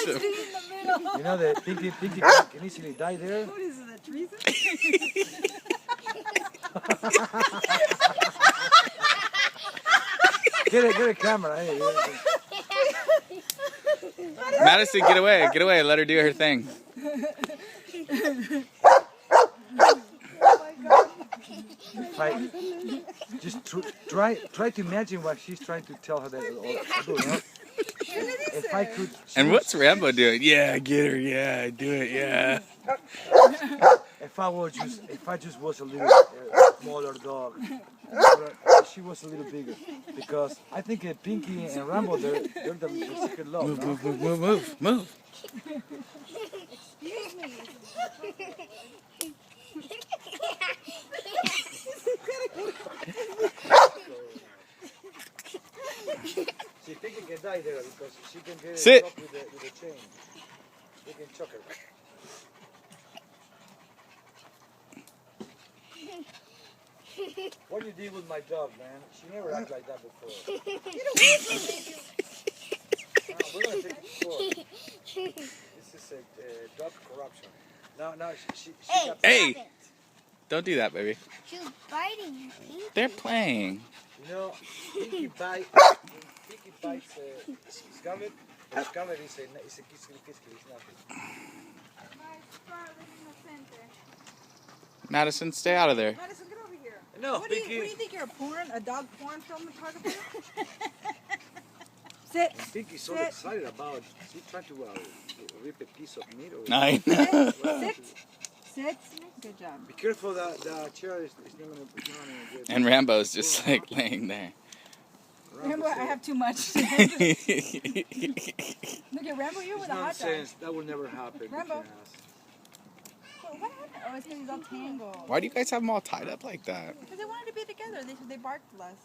him. You know that Pinky can easily die there. What is it, treason? Get a camera. Hey, Madison, get away. Get away. Let her do her thing. Just try to imagine what she's trying to tell her that. Or do, you know? If I could. And what's Rambo doing? Yeah, get her. Yeah, do it. Yeah. If I just was a little smaller dog, she was a little bigger, because I think Pinky and Rambo they're the secret love. Move. Excuse me. See, Pinky can die there because she can get Sit. up with the chain. You can choke her. What do you do with my dog, man? She never acted like that before. We're gonna take it to court. This is a dog corruption. No, she got... Hey! Don't do that, baby. She was biting her pinky. They're playing. You know, Pinky bites Scarlet. Scarlet is a kiss, it's nothing. Madison, stay out of there. Madison, get over here. No, What do Pinky. you think you're a dog porn film photographer? Sit. Pinky's so Sit. excited about. She's trying to rip a piece of meat. Or I know. Sit. Good job. Be careful that the chair is not gonna get. And Rambo's just like laying there. Rambo, I have too much. Look at Rambo, you're with a hot dog. Nonsense. That will never happen. Rambo. Between us. What happened? Oh, it's because he's all tangled. Why do you guys have them all tied up like that? Because they wanted to be together. They barked less.